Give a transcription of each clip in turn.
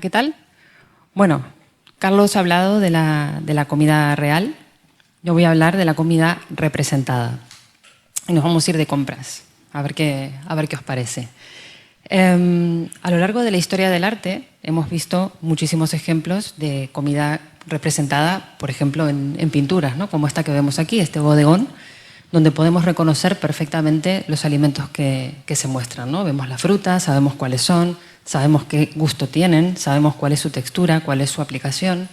¿Qué tal? Bueno, Carlos ha hablado de la comida real. Yo voy a hablar de la comida representada. Y nos vamos a ir de compras, a ver qué os parece. A lo largo de la historia del arte hemos visto muchísimos ejemplos de comida representada, por ejemplo, en pinturas, ¿no? Como esta que vemos aquí, este bodegón, donde podemos reconocer perfectamente los alimentos que se muestran, ¿no? Vemos las frutas, sabemos cuáles son, sabemos qué gusto tienen, sabemos cuál es su textura, cuál es su aplicación.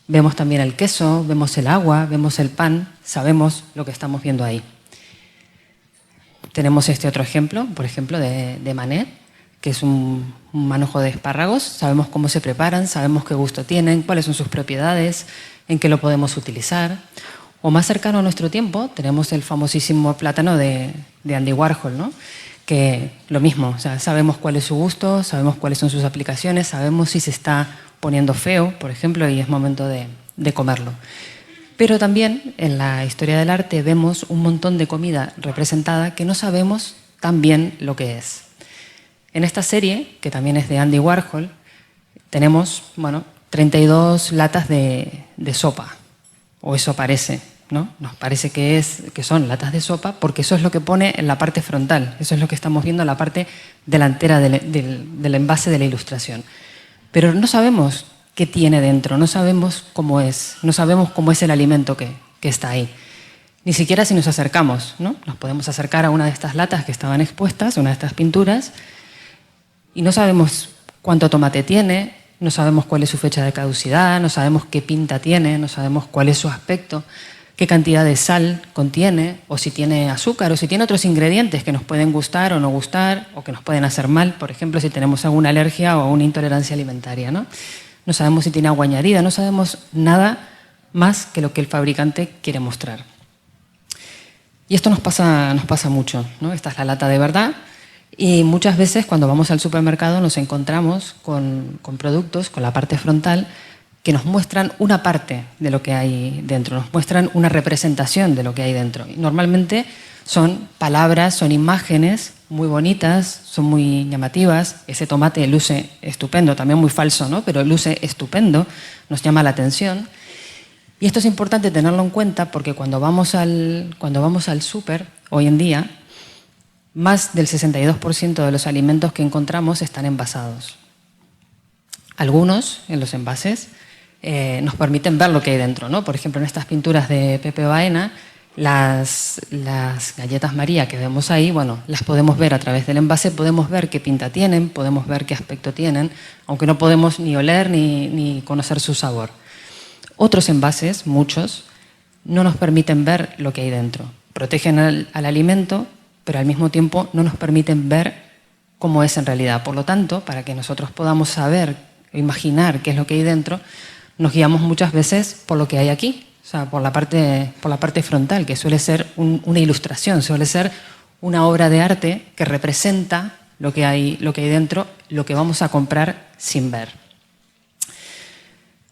Vemos también el queso, vemos el agua, vemos el pan, sabemos lo que estamos viendo ahí. Tenemos este otro ejemplo, por ejemplo, de Manet, que es un manojo de espárragos. Sabemos cómo se preparan, sabemos qué gusto tienen, cuáles son sus propiedades, en qué lo podemos utilizar. O más cercano a nuestro tiempo tenemos el famosísimo plátano de Andy Warhol, ¿no? Que lo mismo, o sea, sabemos cuál es su gusto, sabemos cuáles son sus aplicaciones, sabemos si se está poniendo feo, por ejemplo, y es momento de comerlo. Pero también en la historia del arte vemos un montón de comida representada que no sabemos tan bien lo que es. En esta serie, que también es de Andy Warhol, tenemos 32 latas de sopa, o eso parece, ¿no? Nos parece que son latas de sopa porque eso es lo que pone en la parte frontal, eso es lo que estamos viendo en la parte delantera del envase de la ilustración. Pero no sabemos qué tiene dentro, no sabemos cómo es el alimento que está ahí. Ni siquiera si nos acercamos, ¿no? Nos podemos acercar a una de estas latas que estaban expuestas, una de estas pinturas, y no sabemos cuánto tomate tiene, no sabemos cuál es su fecha de caducidad, no sabemos qué pinta tiene, no sabemos cuál es su aspecto, qué cantidad de sal contiene, o si tiene azúcar, o si tiene otros ingredientes que nos pueden gustar o no gustar, o que nos pueden hacer mal, por ejemplo, si tenemos alguna alergia o una intolerancia alimentaria, ¿no? No sabemos si tiene agua añadida, no sabemos nada más que lo que el fabricante quiere mostrar. Y esto nos pasa mucho, ¿no? Esta es la lata de verdad. Y muchas veces cuando vamos al supermercado nos encontramos con productos, con la parte frontal, que nos muestran una parte de lo que hay dentro, nos muestran una representación de lo que hay dentro. Y normalmente son palabras, son imágenes muy bonitas, son muy llamativas. Ese tomate luce estupendo, también muy falso, ¿no? Pero luce estupendo, nos llama la atención. Y esto es importante tenerlo en cuenta porque cuando vamos al súper, hoy en día, más del 62% de los alimentos que encontramos están envasados. Algunos, en los envases, nos permiten ver lo que hay dentro, ¿no? Por ejemplo, en estas pinturas de Pepe Baena, las galletas María que vemos ahí, las podemos ver a través del envase, podemos ver qué pinta tienen, podemos ver qué aspecto tienen, aunque no podemos ni oler ni conocer su sabor. Otros envases, muchos, no nos permiten ver lo que hay dentro. Protegen al alimento, pero al mismo tiempo no nos permiten ver cómo es en realidad. Por lo tanto, para que nosotros podamos saber o imaginar qué es lo que hay dentro, nos guiamos muchas veces por lo que hay aquí, o sea, por la parte frontal, que suele ser una ilustración, suele ser una obra de arte que representa lo que hay dentro, lo que vamos a comprar sin ver.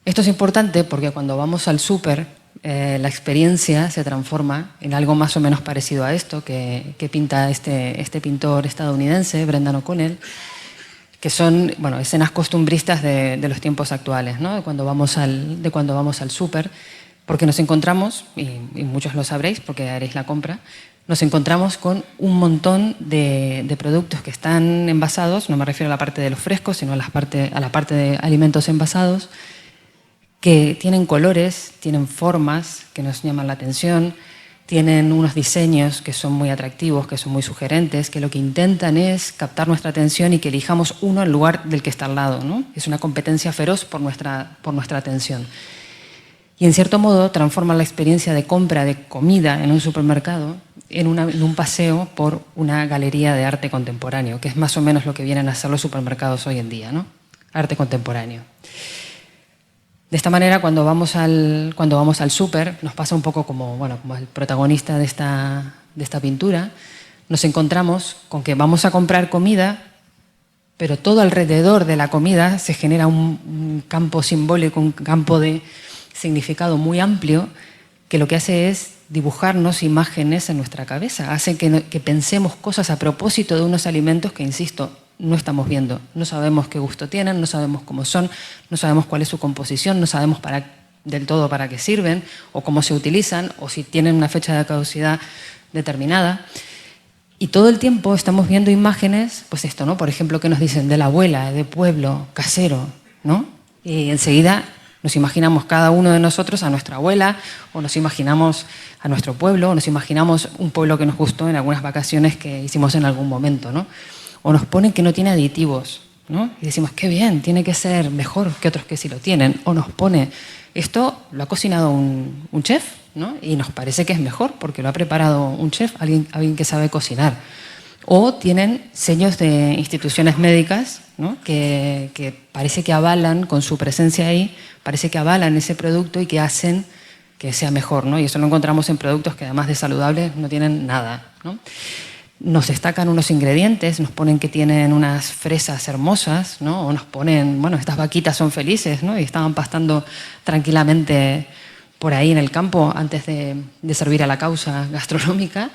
Esto es importante porque cuando vamos al súper, la experiencia se transforma en algo más o menos parecido a esto que pinta este pintor estadounidense, Brendan O'Connell, que son escenas costumbristas de los tiempos actuales, ¿no? de cuando vamos al súper, porque nos encontramos, y muchos lo sabréis porque haréis la compra, nos encontramos con un montón de productos que están envasados, no me refiero a la parte de los frescos, sino a la parte de alimentos envasados, que tienen colores, tienen formas que nos llaman la atención, tienen unos diseños que son muy atractivos, que son muy sugerentes, que lo que intentan es captar nuestra atención y que elijamos uno en lugar del que está al lado, ¿no? Es una competencia feroz por nuestra atención. Y en cierto modo transforman la experiencia de compra de comida en un supermercado en un paseo por una galería de arte contemporáneo, que es más o menos lo que vienen a hacer los supermercados hoy en día, ¿no? Arte contemporáneo. De esta manera, cuando vamos al súper, nos pasa un poco como el protagonista de esta pintura, nos encontramos con que vamos a comprar comida, pero todo alrededor de la comida se genera un campo simbólico, un campo de significado muy amplio, que lo que hace es dibujarnos imágenes en nuestra cabeza, hace que pensemos cosas a propósito de unos alimentos que, insisto, no estamos viendo. No sabemos qué gusto tienen, no sabemos cómo son, no sabemos cuál es su composición, no sabemos del todo para qué sirven o cómo se utilizan o si tienen una fecha de caducidad determinada. Y todo el tiempo estamos viendo imágenes, pues esto, ¿no? Por ejemplo, que nos dicen de la abuela, de pueblo, casero, ¿no? Y enseguida nos imaginamos cada uno de nosotros a nuestra abuela, o nos imaginamos a nuestro pueblo, o nos imaginamos un pueblo que nos gustó en algunas vacaciones que hicimos en algún momento, ¿no? O nos ponen que no tiene aditivos, ¿no? Y decimos, qué bien, tiene que ser mejor que otros que sí lo tienen. O nos pone, esto lo ha cocinado un chef, ¿no? Y nos parece que es mejor porque lo ha preparado un chef, alguien que sabe cocinar. O tienen sellos de instituciones médicas, ¿no? que parece que avalan, con su presencia ahí, parece que avalan ese producto y que hacen que sea mejor, ¿no? Y eso lo encontramos en productos que además de saludables no tienen nada, ¿no? Nos destacan unos ingredientes, nos ponen que tienen unas fresas hermosas, ¿no? O nos ponen, bueno, estas vaquitas son felices, ¿no? Y estaban pastando tranquilamente por ahí en el campo antes de servir a la causa gastronómica.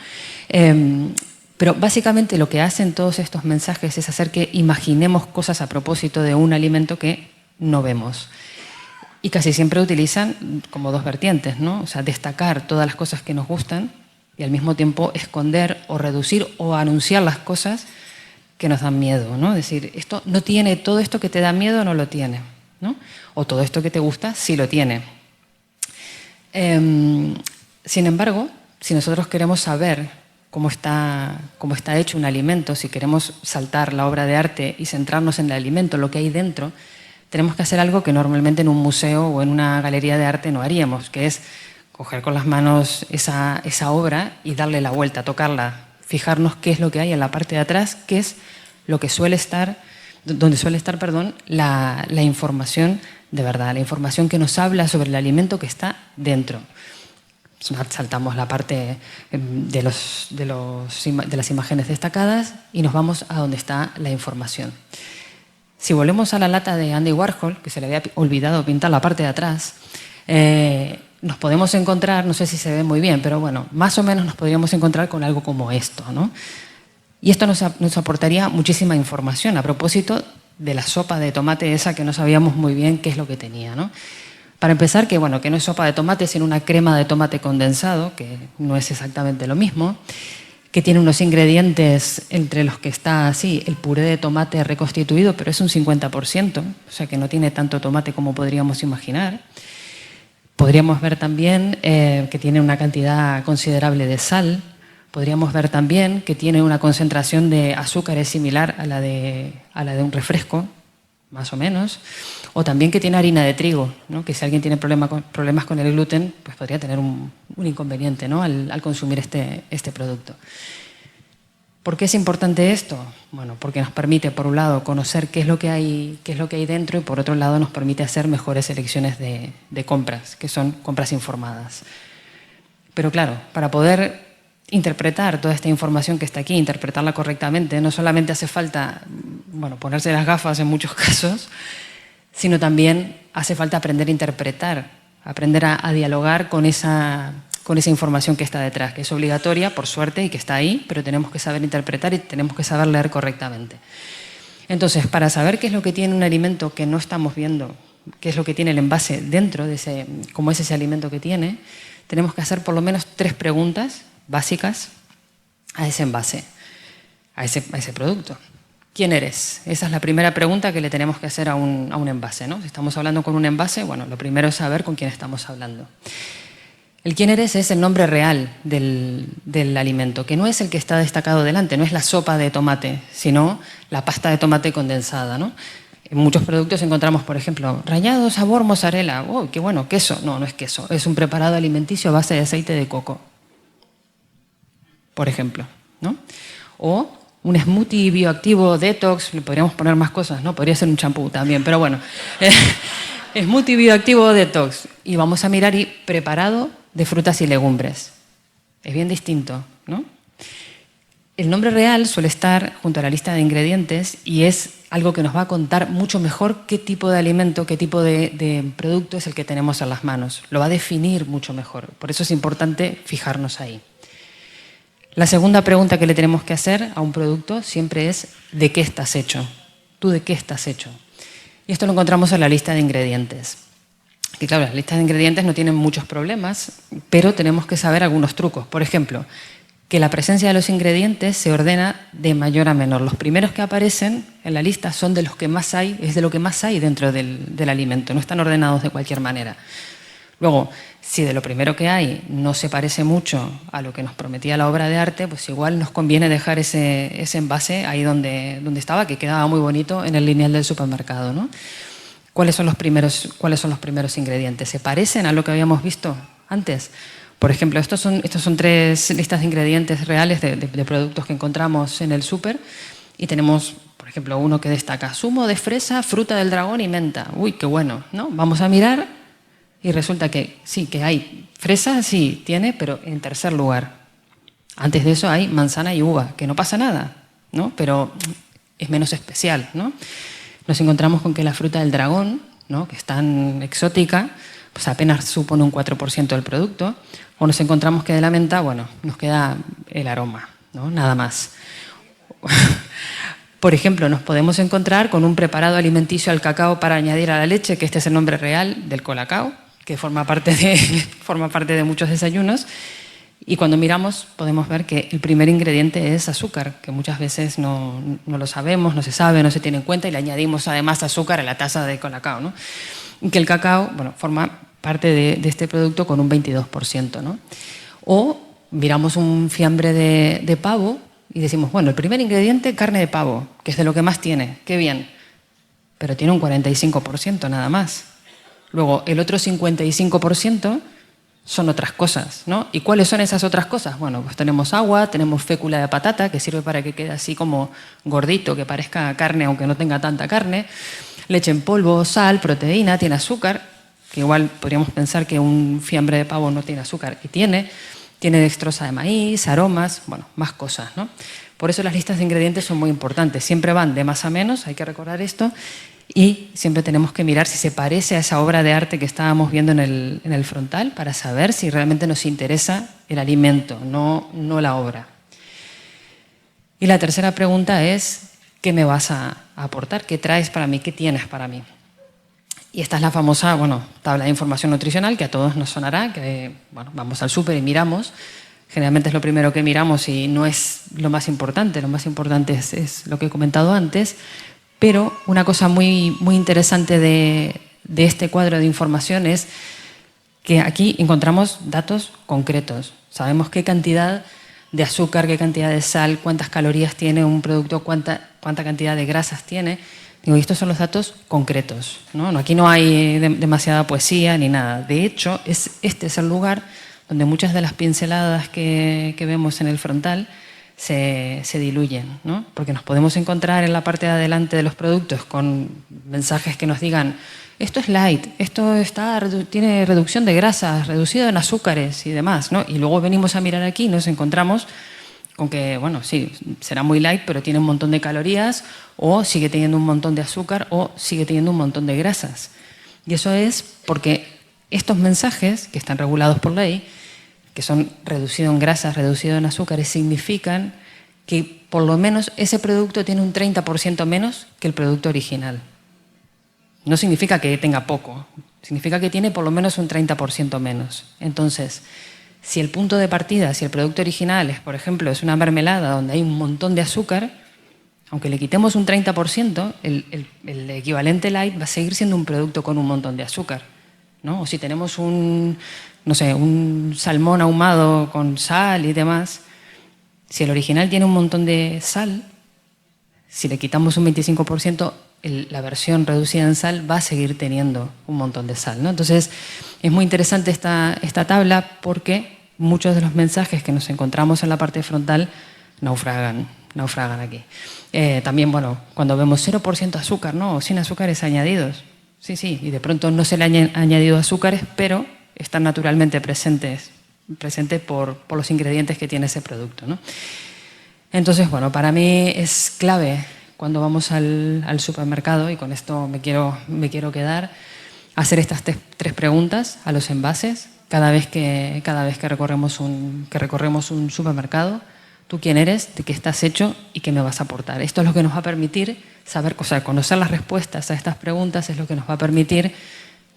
Pero básicamente lo que hacen todos estos mensajes es hacer que imaginemos cosas a propósito de un alimento que no vemos. Y casi siempre utilizan como dos vertientes, ¿no? O sea, destacar todas las cosas que nos gustan y al mismo tiempo esconder o reducir o anunciar las cosas que nos dan miedo, ¿no? Es decir, esto no tiene, todo esto que te da miedo no lo tiene, ¿no? O todo esto que te gusta sí lo tiene. Sin embargo, si nosotros queremos saber cómo está hecho un alimento, si queremos saltar la obra de arte y centrarnos en el alimento, lo que hay dentro, tenemos que hacer algo que normalmente en un museo o en una galería de arte no haríamos, que es coger con las manos esa obra y darle la vuelta, tocarla, fijarnos qué es lo que hay en la parte de atrás, qué es lo que donde suele estar, la información de verdad, la información que nos habla sobre el alimento que está dentro. Saltamos la parte de las imágenes destacadas y nos vamos a donde está la información. Si volvemos a la lata de Andy Warhol, que se le había olvidado pintar la parte de atrás, nos podemos encontrar, no sé si se ve muy bien, pero bueno, más o menos nos podríamos encontrar con algo como esto, ¿no? Y esto nos aportaría muchísima información a propósito de la sopa de tomate esa que no sabíamos muy bien qué es lo que tenía, ¿no? Para empezar, que no es sopa de tomate, sino una crema de tomate condensado, que no es exactamente lo mismo, que tiene unos ingredientes entre los que está así, el puré de tomate reconstituido, pero es un 50%, o sea que no tiene tanto tomate como podríamos imaginar. Podríamos ver también que tiene una cantidad considerable de sal. Podríamos ver también que tiene una concentración de azúcares similar a la de un refresco, más o menos. O también que tiene harina de trigo, ¿no? Que si alguien tiene problemas con el gluten, pues podría tener un inconveniente, ¿no? al consumir este producto. ¿Por qué es importante esto? Bueno, porque nos permite, por un lado, conocer qué es lo que hay dentro y, por otro lado, nos permite hacer mejores elecciones de compras, que son compras informadas. Pero claro, para poder interpretar toda esta información que está aquí, interpretarla correctamente, no solamente hace falta ponerse las gafas en muchos casos, sino también hace falta aprender a interpretar, aprender a dialogar con esa información que está detrás, que es obligatoria, por suerte, y que está ahí, pero tenemos que saber interpretar y tenemos que saber leer correctamente. Entonces, para saber qué es lo que tiene un alimento que no estamos viendo, qué es lo que tiene el envase dentro de cómo es ese alimento que tiene, tenemos que hacer por lo menos 3 preguntas básicas a ese envase, a ese producto. ¿Quién eres? Esa es la primera pregunta que le tenemos que hacer a un envase, ¿no? Si estamos hablando con un envase, lo primero es saber con quién estamos hablando. El quién eres es el nombre real del alimento, que no es el que está destacado delante, no es la sopa de tomate, sino la pasta de tomate condensada, ¿no? En muchos productos encontramos, por ejemplo, rallado sabor mozzarella. ¡Oh, qué bueno! Queso. No, no es queso, es un preparado alimenticio a base de aceite de coco, por ejemplo, ¿no? O un smoothie bioactivo detox, le podríamos poner más cosas, ¿no? Podría ser un champú también, pero bueno. Smoothie bioactivo detox. Y vamos a mirar y preparado de frutas y legumbres. Es bien distinto, ¿no? El nombre real suele estar junto a la lista de ingredientes y es algo que nos va a contar mucho mejor qué tipo de alimento, qué tipo de producto es el que tenemos en las manos. Lo va a definir mucho mejor. Por eso es importante fijarnos ahí. La segunda pregunta que le tenemos que hacer a un producto siempre es ¿de qué estás hecho? ¿Tú de qué estás hecho? Y esto lo encontramos en la lista de ingredientes. Que claro, las listas de ingredientes no tienen muchos problemas, pero tenemos que saber algunos trucos. Por ejemplo, que la presencia de los ingredientes se ordena de mayor a menor. Los primeros que aparecen en la lista son de los que más hay, es de lo que más hay dentro del alimento, no están ordenados de cualquier manera. Luego, si de lo primero que hay no se parece mucho a lo que nos prometía la obra de arte, pues igual nos conviene dejar ese envase ahí donde estaba, que quedaba muy bonito en el lineal del supermercado, ¿no? ¿Cuáles son los primeros ingredientes? ¿Se parecen a lo que habíamos visto antes? Por ejemplo, estos son 3 listas de ingredientes reales de productos que encontramos en el súper y tenemos, por ejemplo, uno que destaca zumo de fresa, fruta del dragón y menta. Uy, qué bueno, ¿no? Vamos a mirar y resulta que sí, que hay fresa, sí, tiene, pero en tercer lugar. Antes de eso hay manzana y uva, que no pasa nada, ¿no? Pero es menos especial, ¿no? Nos encontramos con que la fruta del dragón, ¿no?, que es tan exótica, pues apenas supone un 4% del producto. O nos encontramos que de la menta, bueno, nos queda el aroma, ¿no? Nada más. Por ejemplo, nos podemos encontrar con un preparado alimenticio al cacao para añadir a la leche, que este es el nombre real del colacao, que forma parte de muchos desayunos. Y cuando miramos podemos ver que el primer ingrediente es azúcar, que muchas veces no lo sabemos, no se sabe, no se tiene en cuenta y le añadimos además azúcar a la taza de colacao, ¿no? Y que el cacao, bueno, forma parte de este producto con un 22%, ¿no? O miramos un fiambre de pavo y decimos, bueno, el primer ingrediente, carne de pavo, que es de lo que más tiene, qué bien, pero tiene un 45% nada más. Luego, el otro 55% son otras cosas, ¿no? ¿Y cuáles son esas otras cosas? Bueno, pues tenemos agua, tenemos fécula de patata, que sirve para que quede así como gordito, que parezca carne aunque no tenga tanta carne, leche en polvo, sal, proteína, tiene azúcar, que igual podríamos pensar que un fiambre de pavo no tiene azúcar, y tiene dextrosa de maíz, aromas, bueno, más cosas, ¿no? Por eso las listas de ingredientes son muy importantes, siempre van de más a menos, hay que recordar esto, y siempre tenemos que mirar si se parece a esa obra de arte que estábamos viendo en el frontal para saber si realmente nos interesa el alimento, no la obra. Y la tercera pregunta es, ¿qué me vas a aportar? ¿Qué traes para mí? ¿Qué tienes para mí? Y esta es la famosa, bueno, tabla de información nutricional que a todos nos sonará, que bueno, vamos al súper y miramos. Generalmente es lo primero que miramos y no es lo más importante es lo que he comentado antes. Pero una cosa muy interesante de este cuadro de información es que aquí encontramos datos concretos. Sabemos qué cantidad de azúcar, qué cantidad de sal, cuántas calorías tiene un producto, cuánta cantidad de grasas tiene. Digo, y estos son los datos concretos, ¿no? Aquí no hay demasiada poesía ni nada. De hecho, este es el lugar donde muchas de las pinceladas que vemos en el frontal se diluyen, ¿no? Porque nos podemos encontrar en la parte de adelante de los productos con mensajes que nos digan esto es light, esto tiene reducción de grasas, reducido en azúcares y demás, ¿no? Y luego venimos a mirar aquí y nos encontramos con que, bueno, sí, será muy light, pero tiene un montón de calorías, o sigue teniendo un montón de azúcar, o sigue teniendo un montón de grasas. Y eso es porque estos mensajes, que están regulados por ley, que son reducido en grasas, reducido en azúcares, significan que por lo menos ese producto tiene un 30% menos que el producto original. No significa que tenga poco, significa que tiene por lo menos un 30% menos. Entonces, si el punto de partida, si el producto original es, por ejemplo, es una mermelada donde hay un montón de azúcar, aunque le quitemos un 30%, el equivalente light va a seguir siendo un producto con un montón de azúcar, ¿no? O si tenemos un salmón ahumado con sal y demás, si el original tiene un montón de sal, si le quitamos un 25%, la versión reducida en sal va a seguir teniendo un montón de sal, ¿no? Entonces, es muy interesante esta tabla porque muchos de los mensajes que nos encontramos en la parte frontal naufragan aquí. También, bueno, cuando vemos 0% azúcar, ¿no? O sin azúcares añadidos. Sí, y de pronto no se le han añadido azúcares, pero están naturalmente presentes por los ingredientes que tiene ese producto, ¿no? Entonces, bueno, para mí es clave cuando vamos al supermercado, y con esto me quiero quedar, hacer estas tres preguntas a los envases cada vez que recorremos un supermercado. tú quién eres, de qué estás hecho y qué me vas a aportar. Esto es lo que nos va a permitir saber, o sea, conocer las respuestas a estas preguntas es lo que nos va a permitir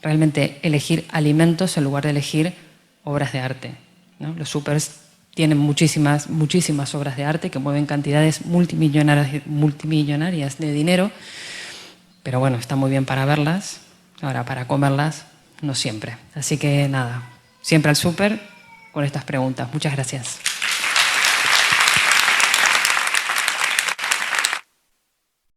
realmente elegir alimentos en lugar de elegir obras de arte, ¿no? Los supers tienen muchísimas obras de arte que mueven cantidades multimillonarias de dinero, pero bueno, está muy bien para verlas, ahora para comerlas no siempre. Así que nada, siempre al súper con estas preguntas. Muchas gracias.